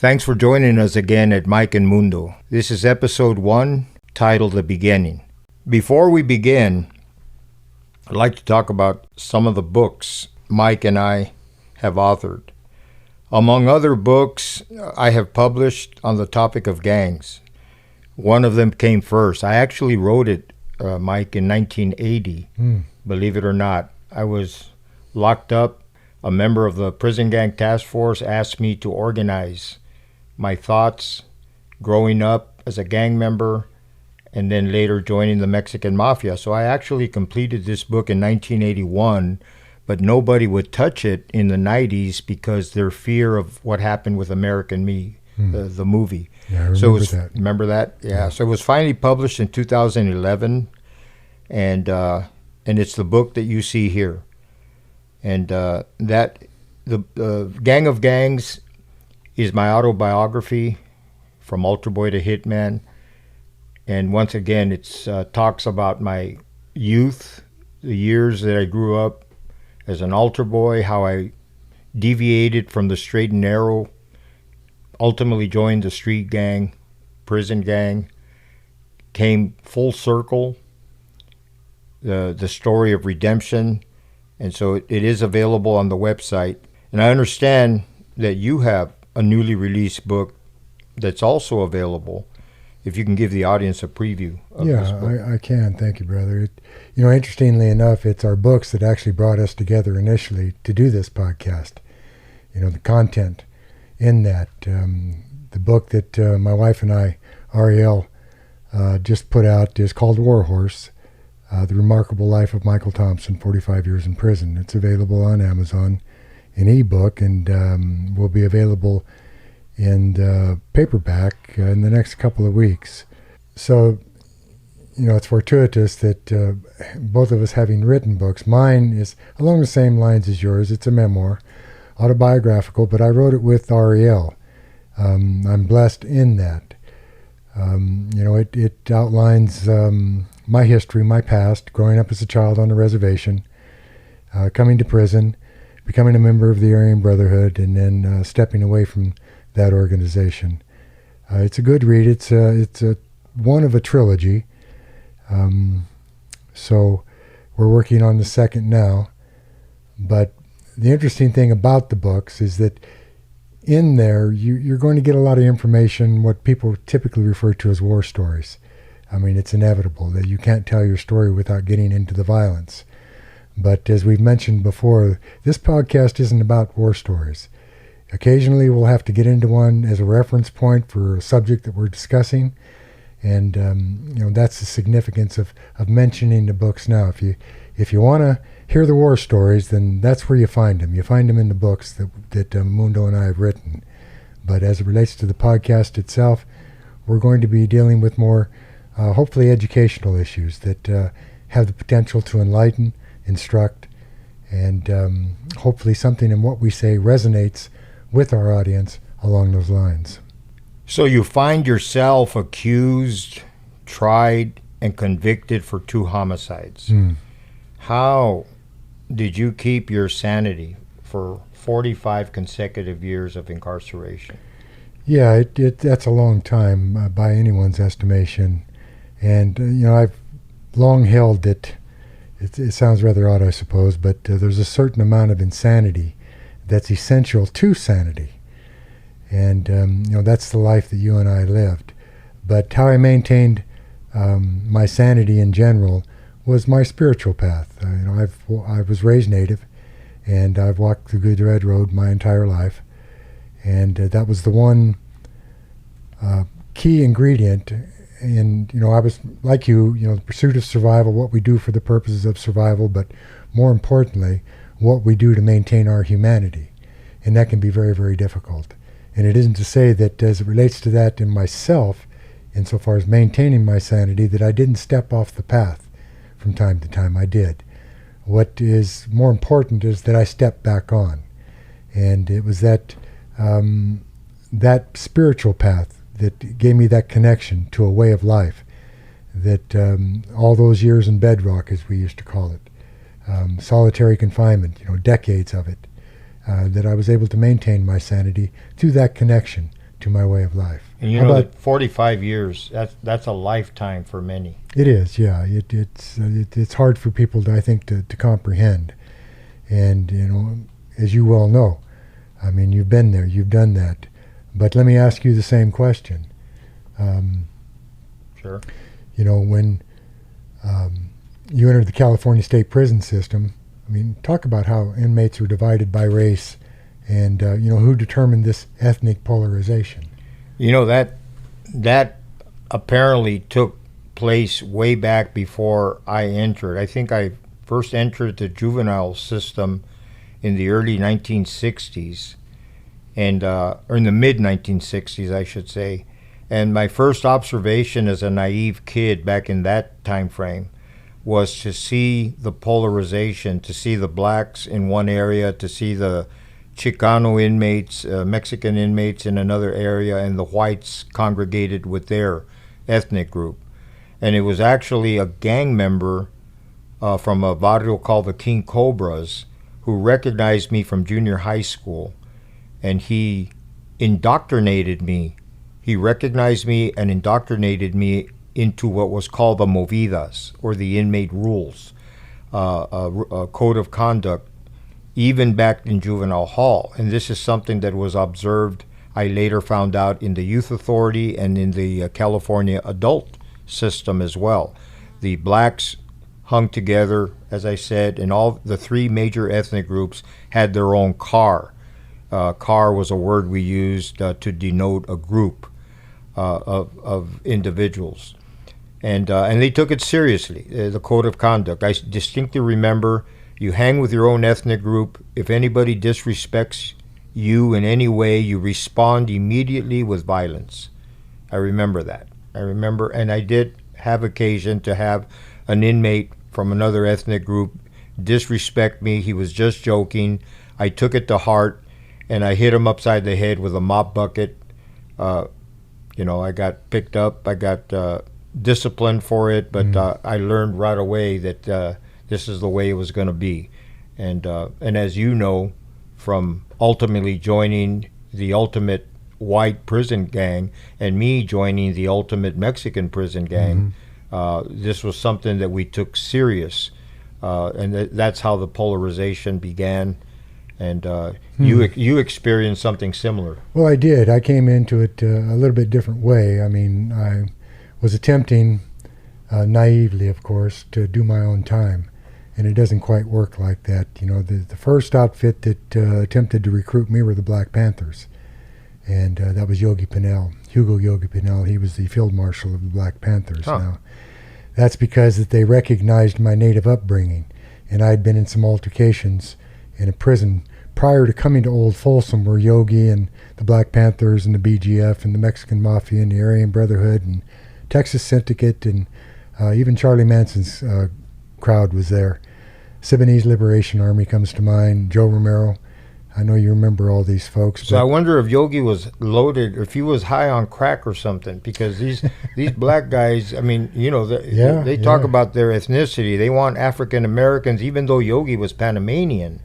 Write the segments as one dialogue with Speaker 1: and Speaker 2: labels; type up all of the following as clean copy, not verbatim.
Speaker 1: Thanks for joining us again at Mike and Mundo. This is episode 1, titled The Beginning. Before we begin, I'd like to talk about some of the books Mike and I have authored. Among other books I have published on the topic of gangs. One of them came first. I actually wrote it, Mike, in 1980, believe it or not. I was locked up. A member of the prison gang task force asked me to organize my thoughts growing up as a gang member and then later joining the Mexican Mafia. So I actually completed this book in 1981, but nobody would touch it in the 90s because their fear of what happened with American Me, the movie.
Speaker 2: Yeah, I remember that.
Speaker 1: Remember that? Yeah. So it was finally published in 2011, and it's the book that you see here. And the Gang of Gangs is my autobiography, from Altar Boy to Hitman. And once again, it talks about my youth, the years that I grew up as an altar boy, how I deviated from the straight and narrow, ultimately joined the street gang, prison gang, came full circle, the story of redemption. And so it is available on the website. And I understand that you have a newly released book that's also available. If you can give the audience a preview of this book.
Speaker 2: Yeah, I can. Thank you, brother. Interestingly enough, it's our books that actually brought us together initially to do this podcast. The content in that. The book that my wife and I, Ariel, just put out is called War Horse, The Remarkable Life of Michael Thompson, 45 Years in Prison. It's available on Amazon in ebook and will be available in paperback in the next couple of weeks. So, it's fortuitous that both of us having written books. Mine is along the same lines as yours. It's a memoir, autobiographical, but I wrote it with Ariel. I'm blessed in that. It outlines my history, my past, growing up as a child on the reservation, coming to prison, becoming a member of the Aryan Brotherhood, and then stepping away from that organization. It's a good read. It's a one of a trilogy. So we're working on the second now. But the interesting thing about the books is that in there you're going to get a lot of information, what people typically refer to as war stories. I mean, it's inevitable that you can't tell your story without getting into the violence. But as we've mentioned before, this podcast isn't about war stories. Occasionally we'll have to get into one as a reference point for a subject that we're discussing. And, that's the significance of mentioning the books now. If you want to hear the war stories, then that's where you find them. You find them in the books that Mundo and I have written. But as it relates to the podcast itself, we're going to be dealing with more, hopefully, educational issues that have the potential to enlighten, instruct, and hopefully something in what we say resonates with our audience along those lines.
Speaker 1: So you find yourself accused, tried, and convicted for 2 homicides. How did you keep your sanity for 45 consecutive years of incarceration?
Speaker 2: Yeah, that's a long time by anyone's estimation. And, I've long held that it sounds rather odd, I suppose, but there's a certain amount of insanity that's essential to sanity. And, that's the life that you and I lived. But how I maintained my sanity in general was my spiritual path. I was raised Native, and I've walked the Good Red Road my entire life. And that was the one key ingredient. And, I was like you, the pursuit of survival, what we do for the purposes of survival, but more importantly, what we do to maintain our humanity. And that can be very, very difficult. And it isn't to say that as it relates to that in myself, insofar as maintaining my sanity, that I didn't step off the path from time to time. I did. What is more important is that I stepped back on. And it was that that spiritual path that gave me that connection to a way of life, that all those years in bedrock, as we used to call it, solitary confinement, decades of it, that I was able to maintain my sanity through that connection to my way of life.
Speaker 1: And you
Speaker 2: How
Speaker 1: know
Speaker 2: about-
Speaker 1: that 45 years, that's a lifetime for many.
Speaker 2: It is, yeah. It's hard for people, I think, to comprehend. And, you know, as you well know, I mean, you've been there, you've done that. But let me ask you the same question.
Speaker 1: Sure.
Speaker 2: You know, when you entered the California State Prison System, I mean, talk about how inmates were divided by race and, you know, who determined this ethnic polarization.
Speaker 1: You know, that apparently took place way back before I entered. I think I first entered the juvenile system in the early 1960s, and or in the mid 1960s, I should say. And my first observation as a naive kid back in that time frame was to see the polarization, to see the blacks in one area, to see the Chicano inmates, Mexican inmates in another area, and the whites congregated with their ethnic group. And it was actually a gang member from a barrio called the King Cobras who recognized me from junior high school, and he indoctrinated me. He recognized me and indoctrinated me into what was called the movidas, or the inmate rules, a code of conduct, even back in juvenile hall. And this is something that was observed, I later found out, in the youth authority and in the California adult system as well. The blacks hung together, as I said, and all the three major ethnic groups had their own car. Car was a word we used to denote a group of individuals. And they took it seriously, the code of conduct. I distinctly remember, you hang with your own ethnic group. If anybody disrespects you in any way, you respond immediately with violence. I remember that. And I did have occasion to have an inmate from another ethnic group disrespect me. He was just joking. I took it to heart, and I hit him upside the head with a mop bucket. You know, I got picked up. I got disciplined for it, but I learned right away that this is the way it was going to be. And as you know, from ultimately joining the ultimate white prison gang and me joining the ultimate Mexican prison gang, this was something that we took serious, and that's how the polarization began. And you experienced something similar.
Speaker 2: Well, I did. I came into it a little bit different way. I mean, I was attempting, naively, of course, to do my own time. And it doesn't quite work like that. You know, the first outfit that attempted to recruit me were the Black Panthers. And that was Yogi Pinell, Hugo Yogi Pinell. He was the field marshal of the Black Panthers.
Speaker 1: Huh.
Speaker 2: Now, that's because that they recognized my native upbringing. And I'd been in some altercations in a prison prior to coming to Old Folsom, where Yogi and the Black Panthers and the BGF and the Mexican Mafia and the Aryan Brotherhood and Texas Syndicate and even Charlie Manson's crowd was there. Siboney's Liberation Army comes to mind, Joe Romero. I know you remember all these folks.
Speaker 1: So I wonder if Yogi was loaded, or if he was high on crack or something, because these black guys, I mean, you know, they talk about their ethnicity. They want African Americans, even though Yogi was Panamanian.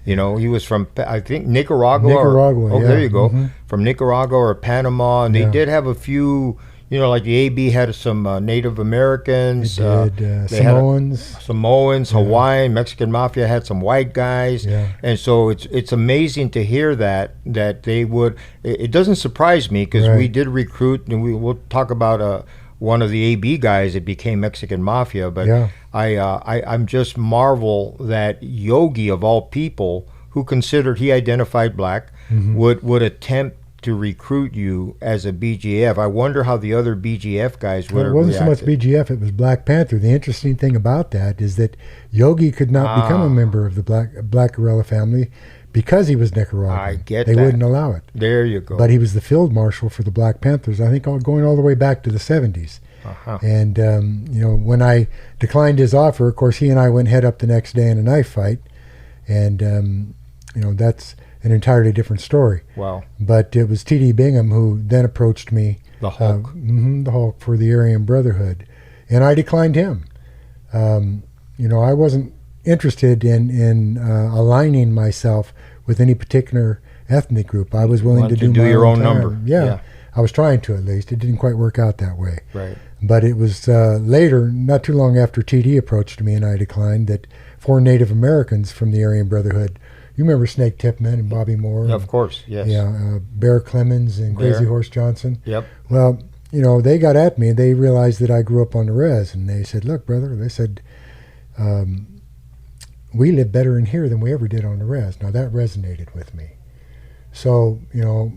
Speaker 1: You know, he was from, I think, Nicaragua.
Speaker 2: Nicaragua,
Speaker 1: There you go. From Nicaragua or Panama. And they did have a few, you know, like the AB had some Native Americans.
Speaker 2: They did. Samoans.
Speaker 1: Hawaiian, Mexican Mafia had some white guys.
Speaker 2: Yeah.
Speaker 1: And so it's amazing to hear that they would. It doesn't surprise me, because we did recruit, and we'll talk about one of the AB guys that became Mexican Mafia. But I'm just marvel that Yogi, of all people, who considered he identified black, would attempt to recruit you as a BGF. I wonder how the other BGF guys would have reacted.
Speaker 2: It wasn't so much BGF, it was Black Panther. The interesting thing about that is that Yogi could not become a member of the Black Guerrilla family because he was Nicaraguan.
Speaker 1: I get
Speaker 2: they
Speaker 1: that.
Speaker 2: wouldn't allow it.
Speaker 1: There you go.
Speaker 2: But he was the field marshal for the Black Panthers, I think going all the way back to the 70s. And, you know, when I declined his offer, of course, he and I went head up the next day in a knife fight. And, you know, that's an entirely different story.
Speaker 1: Wow.
Speaker 2: But it was T.D. Bingham who then approached me.
Speaker 1: The Hulk.
Speaker 2: The Hulk, for the Aryan Brotherhood. And I declined him. You know, I wasn't interested in aligning myself with any particular ethnic group. I was willing
Speaker 1: Wanted
Speaker 2: to do my
Speaker 1: your own
Speaker 2: time.
Speaker 1: number.
Speaker 2: Yeah, I was trying to, at least. It didn't quite work out that way.
Speaker 1: Right.
Speaker 2: But it was later, not too long after TD approached me and I declined, that 4 Native Americans from the Aryan Brotherhood, you remember Snake Tipman and Bobby Moore?
Speaker 1: Yeah, of course, yes.
Speaker 2: Yeah, Bear Clemens and Crazy
Speaker 1: Bear.
Speaker 2: Horse Johnson.
Speaker 1: Yep.
Speaker 2: Well, you know, they got at me. They realized that I grew up on the res, and they said, look, brother, they said, we live better in here than we ever did on the res. Now, that resonated with me. So, you know,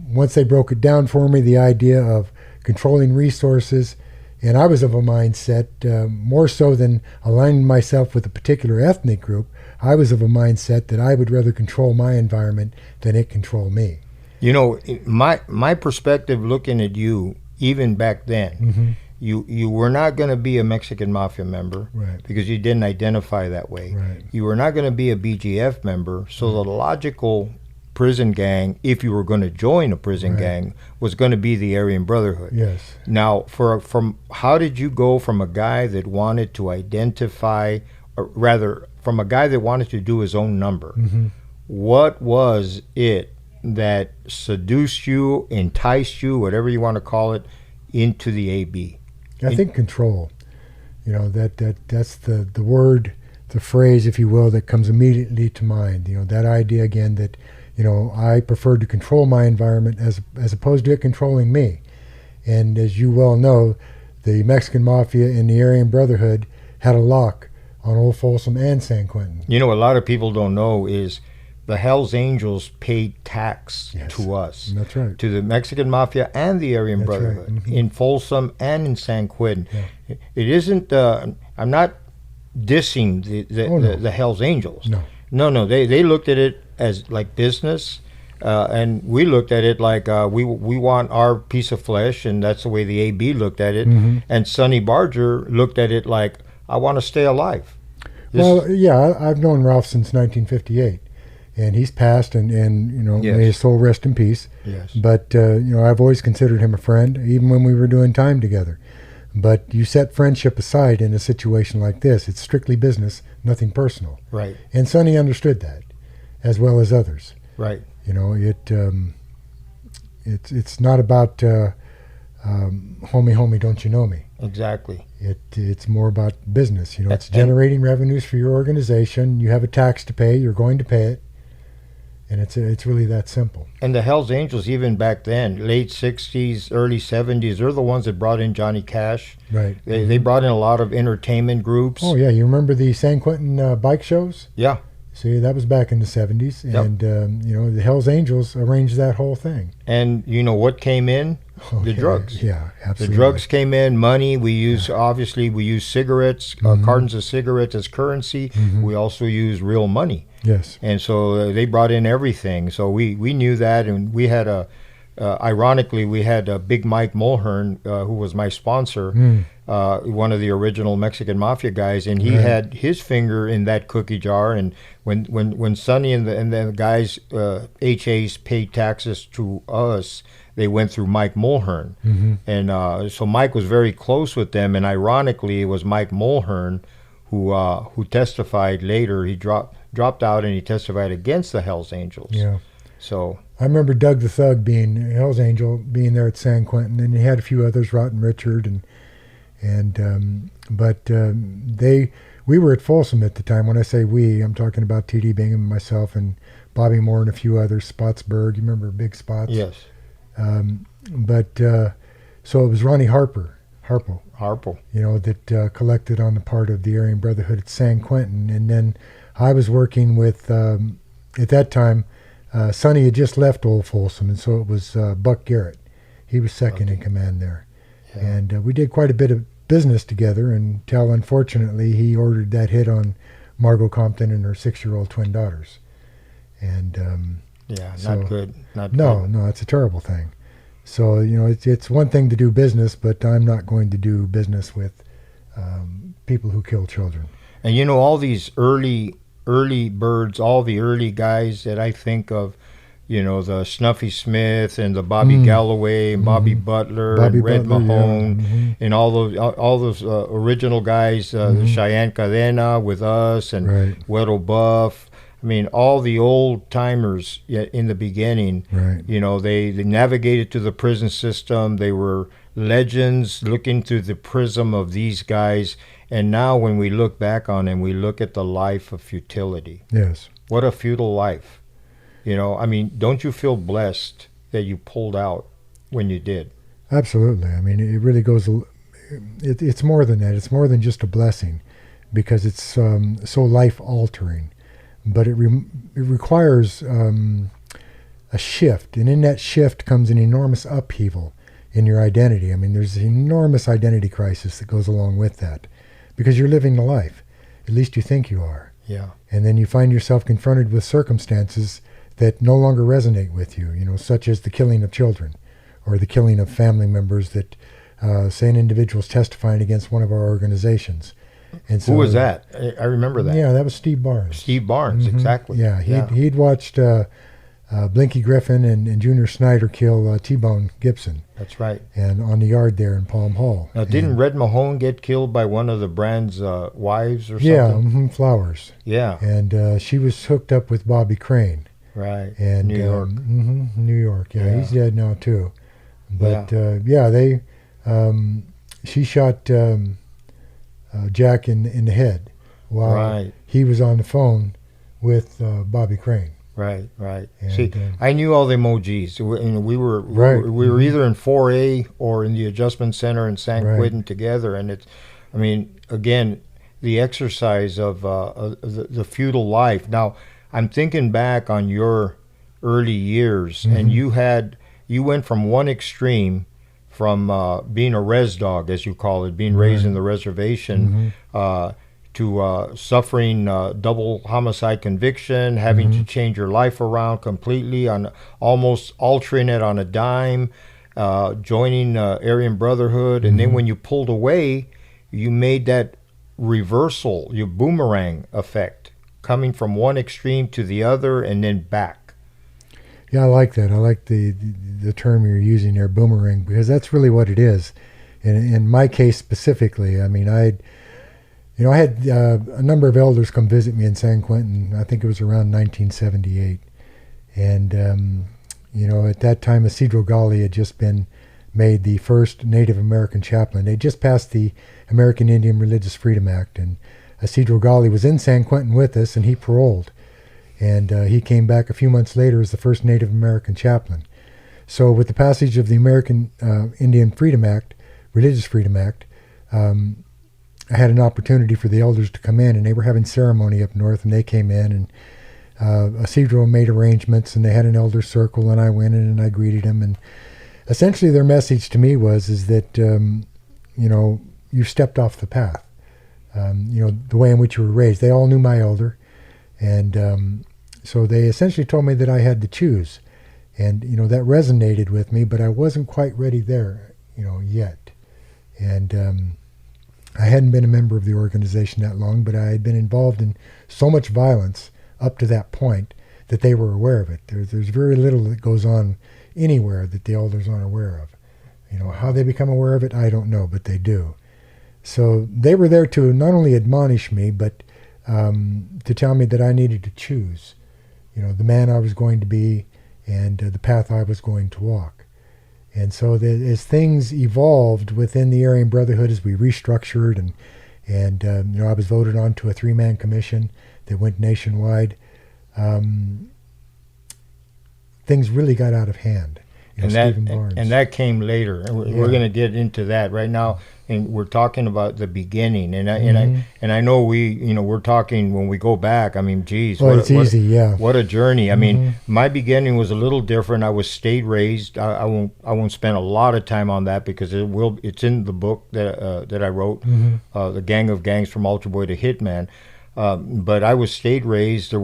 Speaker 2: once they broke it down for me, the idea of controlling resources, and I was of a mindset, more so than aligning myself with a particular ethnic group, I was of a mindset that I would rather control my environment than it control me.
Speaker 1: You know, my perspective looking at you, even back then, you were not going to be a Mexican Mafia member,
Speaker 2: Right.
Speaker 1: because you didn't identify that way.
Speaker 2: Right.
Speaker 1: You were not going to be a BGF member, so the logical prison gang, if you were going to join a prison
Speaker 2: Right.
Speaker 1: gang, was going to be the Aryan Brotherhood.
Speaker 2: Yes.
Speaker 1: Now, from how did you go from a guy that wanted to identify, or rather, from a guy that wanted to do his own number? What was it that seduced you, enticed you, whatever you want to call it, into the AB?
Speaker 2: I think control. You know, that's the word, the phrase, if you will, that comes immediately to mind. You know, that idea again that, you know, I preferred to control my environment as opposed to it controlling me. And as you well know, the Mexican Mafia and the Aryan Brotherhood had a lock on Old Folsom and San Quentin.
Speaker 1: You know, a lot of people don't know is the Hells Angels paid tax
Speaker 2: Yes.
Speaker 1: to us,
Speaker 2: That's right.
Speaker 1: to the Mexican Mafia and the Aryan
Speaker 2: That's right.
Speaker 1: Brotherhood, in Folsom and in San Quentin. It isn't, I'm not dissing
Speaker 2: No.
Speaker 1: the Hells Angels.
Speaker 2: No.
Speaker 1: They looked at it as like business, and we looked at it like we want our piece of flesh, and that's the way the AB looked at it. And Sonny Barger looked at it like, I want to stay alive.
Speaker 2: Well, yeah, I've known Ralph since 1958, and he's passed, and you know,
Speaker 1: Yes.
Speaker 2: may his soul rest in peace.
Speaker 1: Yes.
Speaker 2: But you know, I've always considered him a friend, even when we were doing time together. But you set friendship aside in a situation like this. It's strictly business, nothing personal.
Speaker 1: Right,
Speaker 2: And Sonny understood that, as well as others.
Speaker 1: right.
Speaker 2: You know, it's not about homie, don't you know me?
Speaker 1: Exactly.
Speaker 2: It's more about business. You know, it's
Speaker 1: And-
Speaker 2: generating revenues for your organization. You have a tax to pay. You're going to pay it, and it's really that simple.
Speaker 1: And the Hells Angels, even back then, late 60s, early 70s, they're the ones that brought in Johnny Cash.
Speaker 2: Right.
Speaker 1: They brought in a lot of entertainment groups.
Speaker 2: Oh yeah, you remember the San Quentin bike shows?
Speaker 1: Yeah.
Speaker 2: See, that was back in the 70s, and you know, the Hells Angels arranged that whole thing.
Speaker 1: And you know what came in?
Speaker 2: Oh,
Speaker 1: The
Speaker 2: yeah,
Speaker 1: drugs.
Speaker 2: Yeah,
Speaker 1: The
Speaker 2: absolutely.
Speaker 1: drugs came in, money. We use, obviously, we use cigarettes, cartons of cigarettes as currency. We also use real money.
Speaker 2: Yes.
Speaker 1: And so they brought in everything. So we knew that, and we had ironically, we had Big Mike Mulhern, who was my sponsor, one of the original Mexican Mafia guys, and he
Speaker 2: Right.
Speaker 1: had his finger in that cookie jar. And when Sonny and the guys, HAs, paid taxes to us, they went through Mike Mulhern. And so Mike was very close with them, and ironically, it was Mike Mulhern who testified later. He dropped out and he testified against the Hells Angels.
Speaker 2: Yeah.
Speaker 1: So
Speaker 2: I remember Doug the Thug being Hell's Angel, being there at San Quentin, and he had a few others, Rotten Richard, we were at Folsom at the time. When I say we, I'm talking about T.D. Bingham, myself, and Bobby Moore, and a few others. Spotsburg, you remember Big Spots?
Speaker 1: yes,
Speaker 2: So it was Ronnie Harpo,
Speaker 1: Harpo.
Speaker 2: you know, that collected on the part of the Aryan Brotherhood at San Quentin, and then I was working with at that time. Sonny had just left Old Folsom, and so it was Buck Garrett. He was second in command there.
Speaker 1: Yeah.
Speaker 2: And we did quite a bit of business together until, unfortunately, he ordered that hit on Margot Compton and her 6-year-old twin daughters. And
Speaker 1: Yeah,
Speaker 2: So-
Speaker 1: not good. Not
Speaker 2: no,
Speaker 1: good.
Speaker 2: no, it's a terrible thing. So, you know, it's one thing to do business, but I'm not going to do business with people who kill children.
Speaker 1: And you know, all these early birds, all the early guys that I think of, you know, the Snuffy Smith and the Bobby Galloway and Bobby Butler
Speaker 2: Bobby
Speaker 1: and Red
Speaker 2: Butler, yeah.
Speaker 1: Mahone and all those original guys, the Cheyenne Cadena with us and
Speaker 2: Right.
Speaker 1: Weddle Buff. I mean, all the old timers in the beginning,
Speaker 2: Right.
Speaker 1: you know, they navigated to the prison system. They were legends looking through the prism of these guys. And now when we look back on them, we look at the life of futility.
Speaker 2: Yes.
Speaker 1: What a futile life. You know, I mean, don't you feel blessed that you pulled out when you did?
Speaker 2: Absolutely. I mean, it really goes. It's more than that. It's more than just a blessing, because it's so life altering. But it requires a shift, and in that shift comes an enormous upheaval in your identity. I mean, there's an enormous identity crisis that goes along with that, because you're living the life. At least you think you are.
Speaker 1: Yeah.
Speaker 2: And then you find yourself confronted with circumstances that no longer resonate with you, you know, such as the killing of children, or the killing of family members that, say, an individual's testifying against one of our organizations. And so,
Speaker 1: Who was that? I remember that.
Speaker 2: Yeah, that was Steve Barnes.
Speaker 1: Steve Barnes,
Speaker 2: Mhm.
Speaker 1: exactly.
Speaker 2: Yeah, he'd watched Blinky Griffin and Junior Snyder kill T-Bone Gibson,
Speaker 1: That's right.
Speaker 2: and on the yard there in Palm Hall.
Speaker 1: Now, didn't
Speaker 2: And-
Speaker 1: Red Mahone get killed by one of the Brand's wives or
Speaker 2: Yeah,
Speaker 1: something?
Speaker 2: Flowers.
Speaker 1: Yeah.
Speaker 2: And she was hooked up with Bobby Crane.
Speaker 1: Right.
Speaker 2: And
Speaker 1: New York.
Speaker 2: New York. Yeah,
Speaker 1: Yeah.
Speaker 2: he's dead now too. But they, she shot Jack in the head while
Speaker 1: Right.
Speaker 2: he was on the phone with Bobby Crane.
Speaker 1: Right. Right.
Speaker 2: And,
Speaker 1: See, I knew all the emojis. We were
Speaker 2: Right.
Speaker 1: we were either in 4A or in the Adjustment Center in San
Speaker 2: Right.
Speaker 1: Quentin together, and it's. I mean, again, the exercise of the feudal life. Now, I'm thinking back on your early years, and you went from one extreme, from being a res dog, as you call it, being raised in the reservation, to suffering double homicide conviction, having to change your life around completely, on almost altering it on a dime, joining Aryan Brotherhood, and then when you pulled away, you made that reversal, your boomerang effect, coming from one extreme to the other and then back.
Speaker 2: Yeah, I like that. I like the term you're using there, boomerang, because that's really what it is. In my case specifically, I mean, I had a number of elders come visit me in San Quentin. I think it was around 1978, and at that time, Isidro Gali had just been made the first Native American chaplain. They just passed the American Indian Religious Freedom Act, and Isidro Gali was in San Quentin with us, and he paroled. And he came back a few months later as the first Native American chaplain. So with the passage of the American Indian Freedom Act, Religious Freedom Act, I had an opportunity for the elders to come in, and they were having ceremony up north, and they came in, and Isidro made arrangements, and they had an elder circle, and I went in and I greeted them. And essentially their message to me is that, you stepped off the path. The way in which you were raised. They all knew my elder. And so they essentially told me that I had to choose. And, that resonated with me, but I wasn't quite ready there, yet. And I hadn't been a member of the organization that long, but I had been involved in so much violence up to that point that they were aware of it. There's very little that goes on anywhere that the elders aren't aware of. How they become aware of it, I don't know, but they do. So they were there to not only admonish me, but to tell me that I needed to choose, the man I was going to be and the path I was going to walk. And so as things evolved within the Aryan Brotherhood, as we restructured and I was voted on to a 3-man commission that went nationwide, things really got out of hand. Stephen Barnes.
Speaker 1: And that came later. And we're going to get into that right now. And we're talking about the beginning. And I know we're talking when we go back. I mean, geez,
Speaker 2: well, it's easy, yeah.
Speaker 1: What a journey. I mean, my beginning was a little different. I was state raised. I won't spend a lot of time on that because it's in the book that I wrote, The Gang of Gangs from Altar Boy to Hitman. But I was state raised. I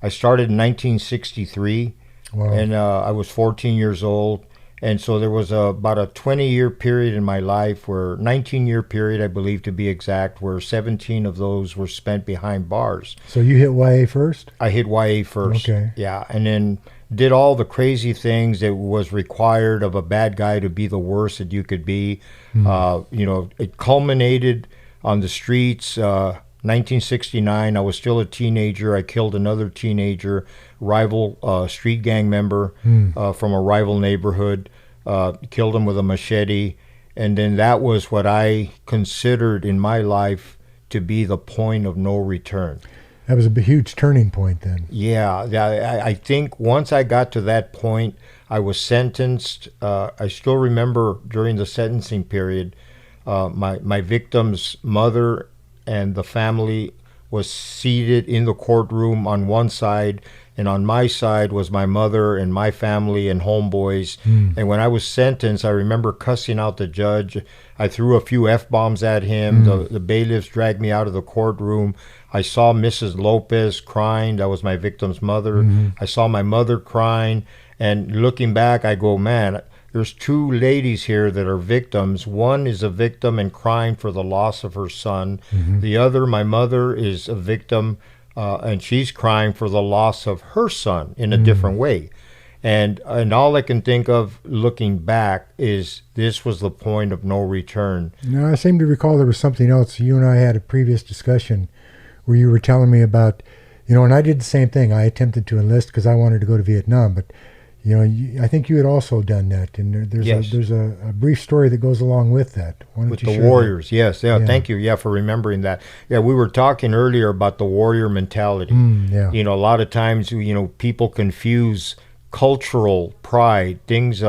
Speaker 1: started in 1963. Wow. And I was 14 years old. And so there was about a 20-year period in my life, 19-year period, I believe to be exact, where 17 of those were spent behind bars.
Speaker 2: So you hit YA first?
Speaker 1: I hit YA first.
Speaker 2: Okay.
Speaker 1: Yeah, and then did all the crazy things that was required of a bad guy to be the worst that you could be. It culminated on the streets 1969. I was still a teenager. I killed another teenager, rival street gang member from a rival neighborhood. Killed him with a machete. And then that was what I considered in my life to be the point of no return.
Speaker 2: That was a huge turning point then.
Speaker 1: Yeah, I think once I got to that point, I was sentenced. I still remember during the sentencing period, my victim's mother and the family was seated in the courtroom on one side, and on my side was my mother and my family and homeboys. And when I was sentenced, I remember cussing out the judge. I threw a few F-bombs at him. The bailiffs dragged me out of the courtroom. I saw Mrs. Lopez crying. That was my victim's mother. I saw my mother crying. And looking back, I go, man, there's two ladies here that are victims. One is a victim and crying for the loss of her son. The other, my mother, is a victim and she's crying for the loss of her son in a different way. And all I can think of looking back is this was the point of no return.
Speaker 2: Now, I seem to recall there was something else. You and I had a previous discussion where you were telling me about, and I did the same thing. I attempted to enlist because I wanted to go to Vietnam, but I think you had also done that, and there's a brief story that goes along with that. Why don't
Speaker 1: with
Speaker 2: you
Speaker 1: the
Speaker 2: share
Speaker 1: warriors,
Speaker 2: that?
Speaker 1: yes, thank you, for remembering that. Yeah, we were talking earlier about the warrior mentality.
Speaker 2: Yeah.
Speaker 1: A lot of times, people confuse cultural pride, things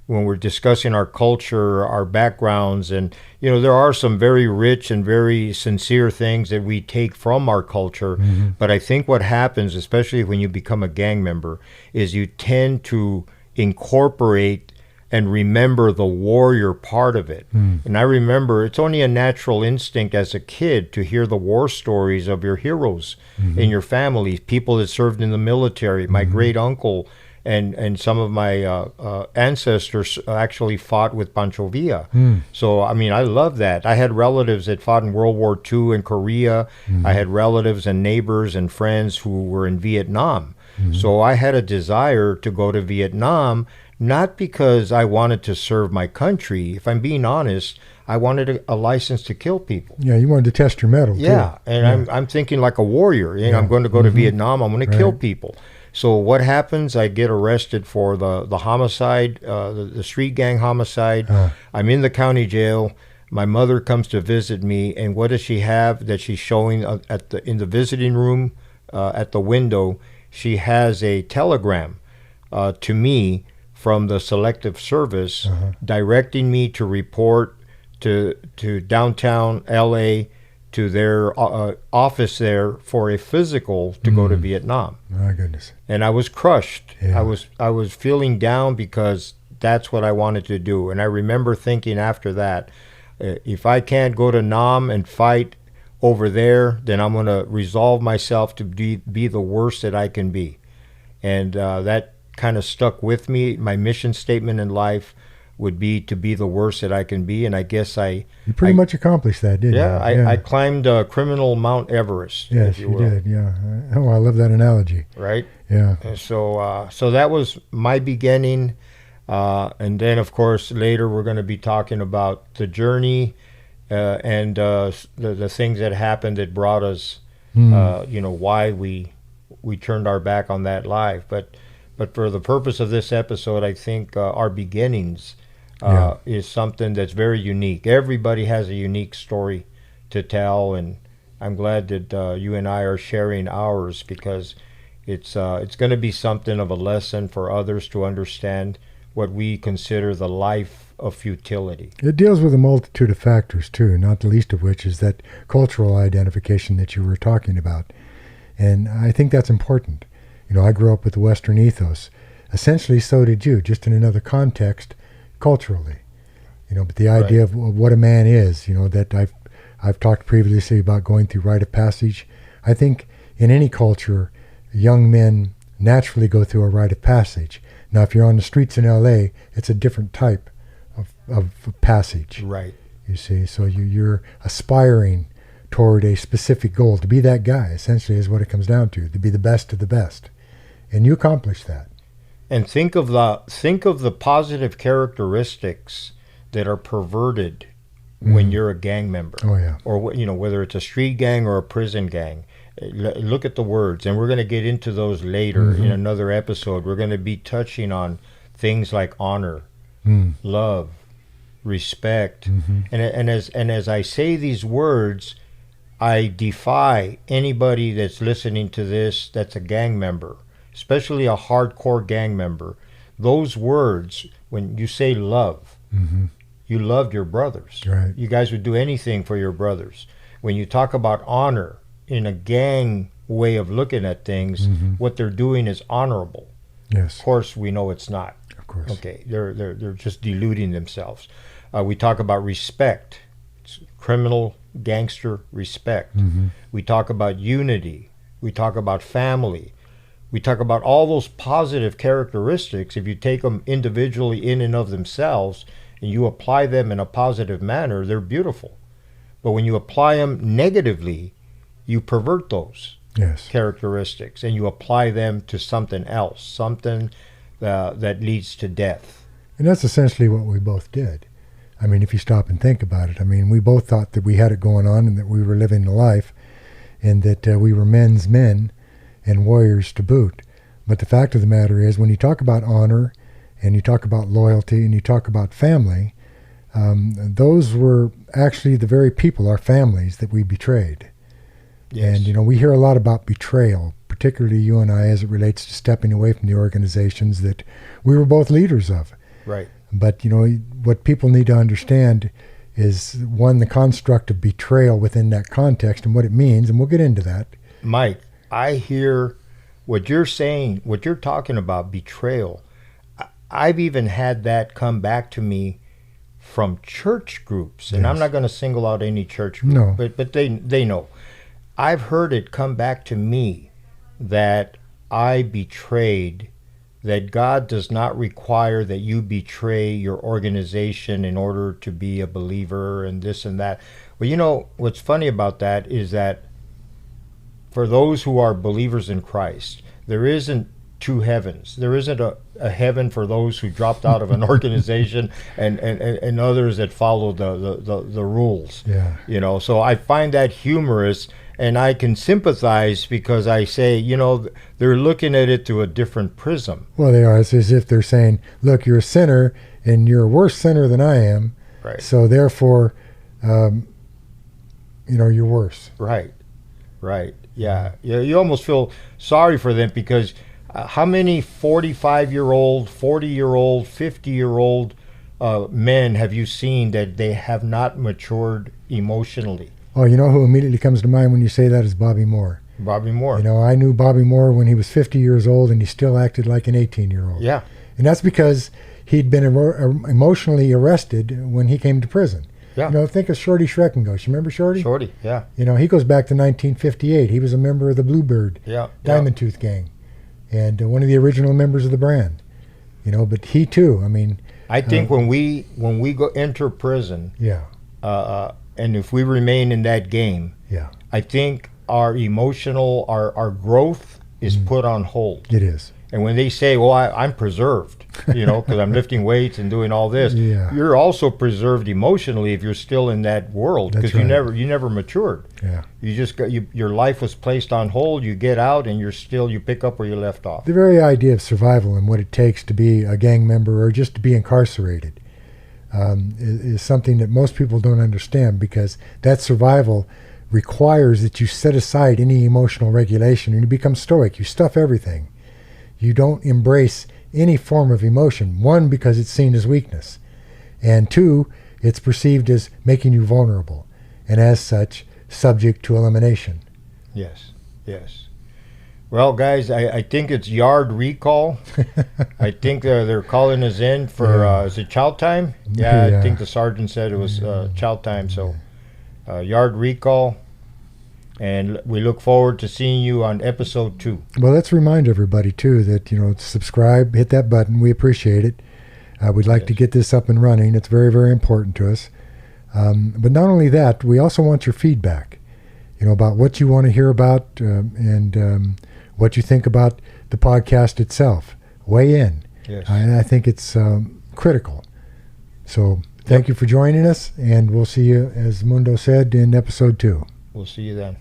Speaker 1: when we're discussing our culture, our backgrounds, and there are some very rich and very sincere things that we take from our culture. But I think what happens, especially when you become a gang member, is you tend to incorporate and remember the warrior part of it. And I remember it's only a natural instinct as a kid to hear the war stories of your heroes in your family, people that served in the military. My great uncle and some of my ancestors actually fought with Pancho Villa. So, I love that. I had relatives that fought in World War II in Korea. I had relatives and neighbors and friends who were in Vietnam. So I had a desire to go to Vietnam, not because I wanted to serve my country. If I'm being honest, I wanted a license to kill people.
Speaker 2: Yeah, you wanted to test your mettle,
Speaker 1: too. And I'm thinking like a warrior. I'm going to go to Vietnam. I'm going to kill people. So what happens? I get arrested for the homicide, the street gang homicide. I'm in the county jail. My mother comes to visit me, and what does she have that she's showing in the visiting room at the window? She has a telegram to me from the Selective Service directing me to report to downtown L.A., to their office there for a physical to go to Vietnam.
Speaker 2: My goodness.
Speaker 1: And I was crushed.
Speaker 2: Yeah.
Speaker 1: I was feeling down because that's what I wanted to do. And I remember thinking after that, if I can't go to Nam and fight over there, then I'm going to resolve myself to be the worst that I can be. And that kind of stuck with me. My mission statement in life would be to be the worst that I can be, and I guess you
Speaker 2: pretty much accomplished that, didn't you?
Speaker 1: Yeah, I climbed criminal Mount Everest.
Speaker 2: Yes, you did. Yeah. Oh, I love that analogy.
Speaker 1: Right.
Speaker 2: Yeah.
Speaker 1: And so that was my beginning, and then of course later we're going to be talking about the journey, and the things that happened that brought us, why we turned our back on that life, but for the purpose of this episode, I think our beginnings is something that's very unique. Everybody has a unique story to tell, and I'm glad that you and I are sharing ours, because it's going to be something of a lesson for others to understand what we consider the life of futility.
Speaker 2: It deals with a multitude of factors, too, not the least of which is that cultural identification that you were talking about. And I think that's important. I grew up with the Western ethos. Essentially, so did you, just in another context, culturally. But the idea of what a man is, that I've talked previously about going through rite of passage. I think in any culture, young men naturally go through a rite of passage. Now, if you're on the streets in L.A., it's a different type of passage.
Speaker 1: Right.
Speaker 2: You see, so you're aspiring toward a specific goal, to be that guy, essentially, is what it comes down to be the best of the best. And you accomplish that.
Speaker 1: And think of the positive characteristics that are perverted when you're a gang member.
Speaker 2: Oh, yeah.
Speaker 1: Or whether it's a street gang or a prison gang. Look at the words, and we're going to get into those later in another episode. We're going to be touching on things like honor, love, respect, and as I say these words, I defy anybody that's listening to this that's a gang member, especially a hardcore gang member. Those words, when you say love, you loved your brothers.
Speaker 2: Right.
Speaker 1: You guys would do anything for your brothers. When you talk about honor in a gang way of looking at things, what they're doing is honorable.
Speaker 2: Yes.
Speaker 1: Of course, we know it's not.
Speaker 2: Of course.
Speaker 1: Okay, they're just deluding themselves. We talk about respect. It's criminal, gangster respect. We talk about unity. We talk about family. We talk about all those positive characteristics. If you take them individually in and of themselves and you apply them in a positive manner, they're beautiful. But when you apply them negatively, you pervert those
Speaker 2: Yes.
Speaker 1: characteristics and you apply them to something else, something that leads to death.
Speaker 2: And that's essentially what we both did. I mean, if you stop and think about it, I mean, we both thought that we had it going on and that we were living the life and that we were men's men and warriors to boot. But the fact of the matter is, when you talk about honor and you talk about loyalty and you talk about family, those were actually the very people, our families, that we betrayed.
Speaker 1: Yes.
Speaker 2: And, we hear a lot about betrayal, particularly you and I, as it relates to stepping away from the organizations that we were both leaders of.
Speaker 1: Right.
Speaker 2: But, what people need to understand is, one, the construct of betrayal within that context and what it means, and we'll get into that.
Speaker 1: Mike, I hear what you're saying, what you're talking about, betrayal. I've even had that come back to me from church groups, and I'm
Speaker 2: Yes.
Speaker 1: not going to single out any church group,
Speaker 2: No.
Speaker 1: but they know. I've heard it come back to me that I betrayed, that God does not require that you betray your organization in order to be a believer and this and that. Well, what's funny about that is that for those who are believers in Christ, there isn't two heavens. There isn't a heaven for those who dropped out of an organization and others that follow the rules.
Speaker 2: Yeah.
Speaker 1: So I find that humorous, and I can sympathize because I say, they're looking at it through a different prism.
Speaker 2: Well, they are. It's as if they're saying, look, you're a sinner, and you're a worse sinner than I am.
Speaker 1: Right.
Speaker 2: So therefore, you're worse.
Speaker 1: Right. Yeah. You almost feel sorry for them because how many 45-year-old, 40-year-old, 50-year-old men have you seen that they have not matured emotionally?
Speaker 2: Oh, who immediately comes to mind when you say that is Bobby Moore.
Speaker 1: Bobby Moore.
Speaker 2: I knew Bobby Moore when he was 50 years old, and he still acted like an 18-year-old.
Speaker 1: Yeah.
Speaker 2: And that's because he'd been emotionally arrested when he came to prison.
Speaker 1: Yeah.
Speaker 2: Think of Shorty Schreckengosch. You remember Shorty?
Speaker 1: Shorty, yeah.
Speaker 2: He goes back to 1958. He was a member of the Bluebird Diamond Tooth Gang, and one of the original members of the brand. But he too.
Speaker 1: I think when we go enter prison, and if we remain in that game, I think our emotional, our growth is put on hold.
Speaker 2: It is.
Speaker 1: And when they say, well, I'm preserved, because I'm lifting weights and doing all this,
Speaker 2: Yeah.
Speaker 1: you're also preserved emotionally if you're still in that world,
Speaker 2: That's
Speaker 1: because
Speaker 2: right.
Speaker 1: you never matured.
Speaker 2: Yeah.
Speaker 1: You just got, your life was placed on hold, you get out, and you pick up where you left off.
Speaker 2: The very idea of survival and what it takes to be a gang member or just to be incarcerated is something that most people don't understand, because that survival requires that you set aside any emotional regulation and you become stoic. You stuff everything. You don't embrace any form of emotion. One, because it's seen as weakness. And two, it's perceived as making you vulnerable. And as such, subject to elimination.
Speaker 1: Yes. Well, guys, I think it's yard recall. I think they're calling us in for, is it chow time? Yeah, I think the sergeant said it was chow time. So yard recall. And we look forward to seeing you on episode 2.
Speaker 2: Well, let's remind everybody, too, that, subscribe, hit that button. We appreciate it. We'd like to get this up and running. It's very, very important to us. But not only that, we also want your feedback, about what you want to hear about and what you think about the podcast itself. Weigh in.
Speaker 1: Yes.
Speaker 2: And I think it's critical. So Thank you for joining us, and we'll see you, as Mundo said, in episode 2.
Speaker 1: We'll see you then.